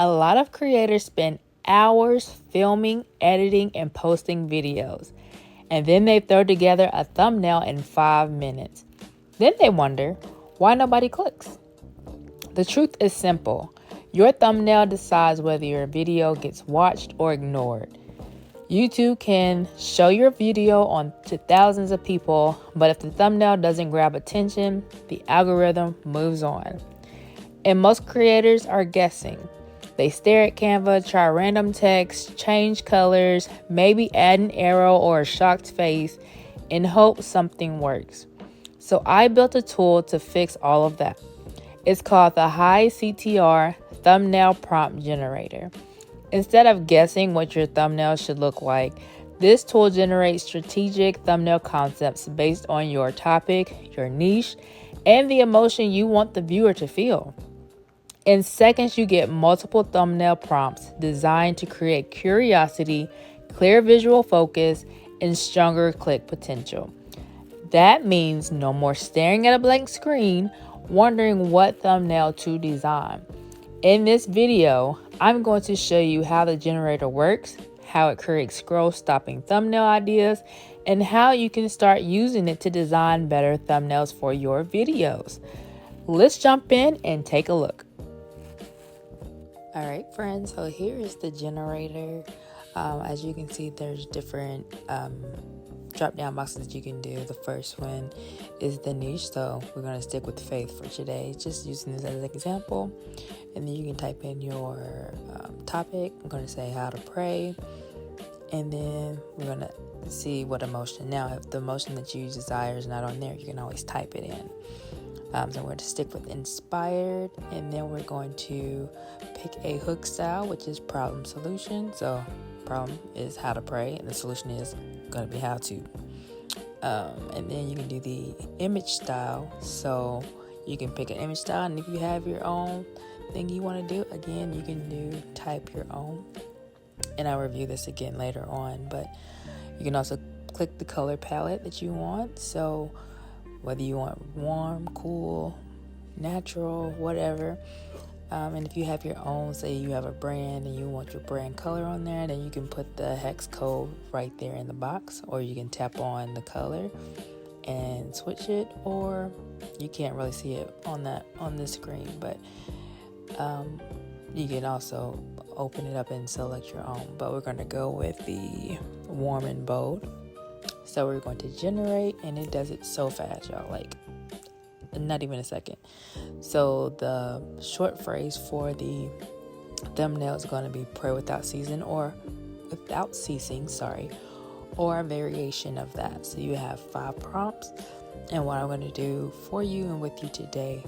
A lot of creators spend hours filming, editing, and posting videos, and then they throw together a thumbnail in 5 minutes. Then they wonder why nobody clicks. The truth is simple. Your thumbnail decides whether your video gets watched or ignored. YouTube can show your video on to thousands of people, but if the thumbnail doesn't grab attention, the algorithm moves on. And most creators are guessing. They stare at Canva, try random text, change colors, maybe add an arrow or a shocked face, and hope something works. So I built a tool to fix all of that. It's called the High-CTR Thumbnail Prompt Generator. Instead of guessing what your thumbnail should look like, this tool generates strategic thumbnail concepts based on your topic, your niche, and the emotion you want the viewer to feel. In seconds, you get multiple thumbnail prompts designed to create curiosity, clear visual focus, and stronger click potential. That means no more staring at a blank screen, wondering what thumbnail to design. In this video, I'm going to show you how the generator works, how it creates scroll-stopping thumbnail ideas, and how you can start using it to design better thumbnails for your videos. Let's jump in and take a look. All right, friends, so here is the generator. As you can see, there's different drop-down boxes that you can do. The first one is the niche, so we're going to stick with faith for today, just using this as an example. And then you can type in your topic. I'm going to say how to pray, and then we're going to see what emotion. Now, if the emotion that you desire is not on there, you can always type it in. So we're going to stick with inspired, and then we're going to pick a hook style, which is problem solution. So problem is how to pray, and the solution is going to be how to. And then you can do the image style. So you can pick an image style, and if you have your own thing you want to do, again, you can type your own. And I'll review this again later on, but you can also click the color palette that you want. So whether you want warm, cool, natural, whatever. And if you have your own, say you have a brand and you want your brand color on there, then you can put the hex code right there in the box, or you can tap on the color and switch it, or you can't really see it on the screen, but you can also open it up and select your own. But we're going to go with the warm and bold. So we're going to generate, and it does it so fast, y'all, like not even a second. So the short phrase for the thumbnail is going to be pray without ceasing, or a variation of that. So you have 5 prompts, and what I'm going to do for you and with you today,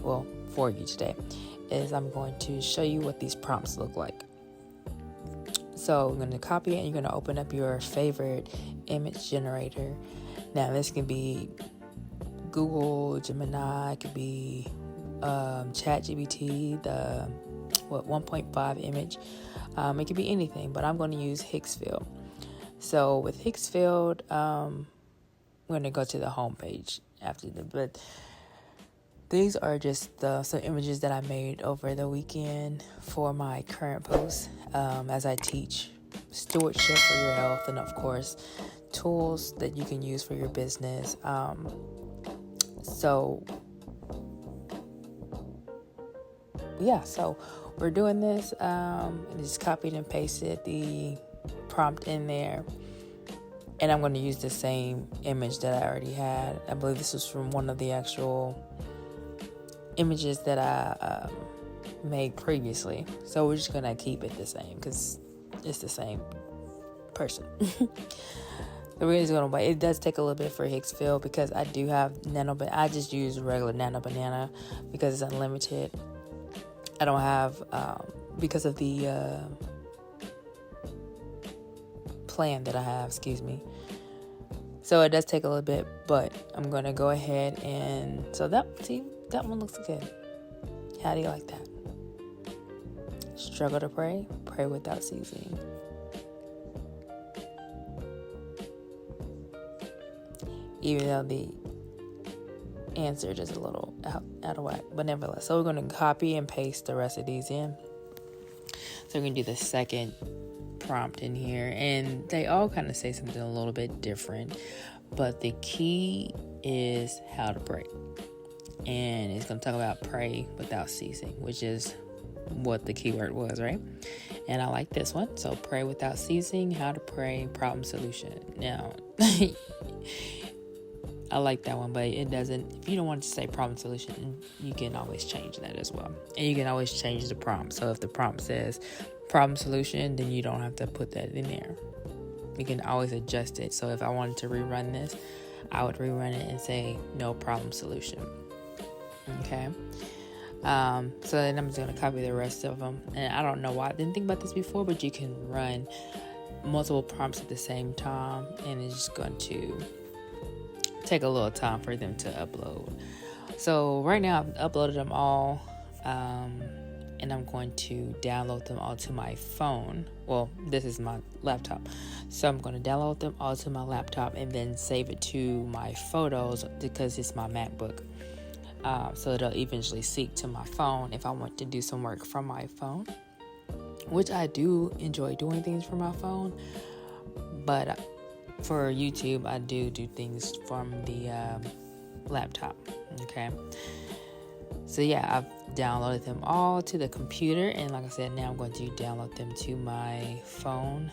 is I'm going to show you what these prompts look like. So I'm going to copy it, and you're going to open up your favorite image generator. Now this can be Google, Gemini, it could be ChatGPT, the 1.5 image. It could be anything, but I'm going to use Higgsfield. So with Higgsfield, we're going to go to the home page after but these are just some images that I made over the weekend for my current post, as I teach stewardship for your health, and of course tools that you can use for your business. So we're doing this, and just copied and pasted the prompt in there, and I'm going to use the same image that I already had. I believe this was from one of the actual images that I made previously, so we're just going to keep it the same because it's the same person. So we're just going to wait. It does take a little bit for Higgsfield because I do have I just use regular Nano Banana because it's unlimited. I don't have, because of the plan that I have, So it does take a little bit, but I'm going to go ahead and, that one looks good. How do you like that? Struggle to pray, pray without ceasing. Even though the answer is a little out of whack, but nevertheless. So we're going to copy and paste the rest of these in. So we're going to do the second prompt in here, and they all kind of say something a little bit different, but the key is how to pray. And it's going to talk about pray without ceasing, which is what the keyword was, right? And I like this one. So pray without ceasing, how to pray, problem solution. Now, I like that one, but it doesn't, if you don't want to say problem solution, you can always change that as well. And you can always change the prompt. So if the prompt says problem solution, then you don't have to put that in there. You can always adjust it. So if I wanted to rerun this, I would rerun it and say no problem solution. Okay. So then I'm just going to copy the rest of them. And I don't know why I didn't think about this before, but you can run multiple prompts at the same time, and it's just going to take a little time for them to upload. So right now I've uploaded them all, and I'm going to download them all to my phone. Well, this is my laptop. So I'm going to download them all to my laptop and then save it to my photos because it's my MacBook. So it'll eventually sync to my phone if I want to do some work from my phone, which I do enjoy doing things from my phone. But for YouTube, I do things from the laptop. Okay. So yeah, I've downloaded them all to the computer. And like I said, now I'm going to download them to my phone.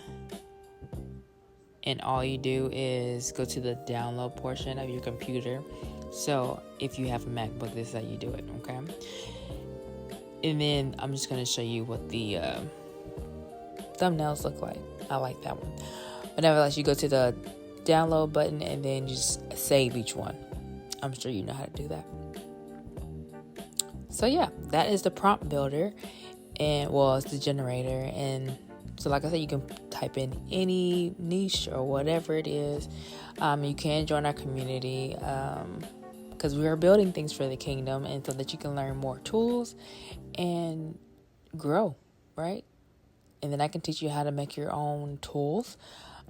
And all you do is go to the download portion of your computer. So if you have a MacBook, this is how you do it, okay? And then I'm just going to show you what the thumbnails look like. I like that one. But nevertheless, you go to the download button and then you just save each one. I'm sure you know how to do that. So yeah, that is the prompt builder. And well, it's the generator. And so like I said, you can type in any niche or whatever it is. You can join our community because we are building things for the kingdom, and so that you can learn more tools and grow, right? And then I can teach you how to make your own tools.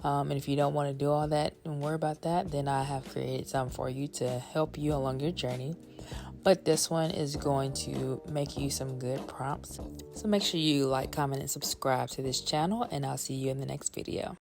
And if you don't want to do all that and worry about that, then I have created some for you to help you along your journey. But this one is going to make you some good prompts. So make sure you like, comment, and subscribe to this channel, and I'll see you in the next video.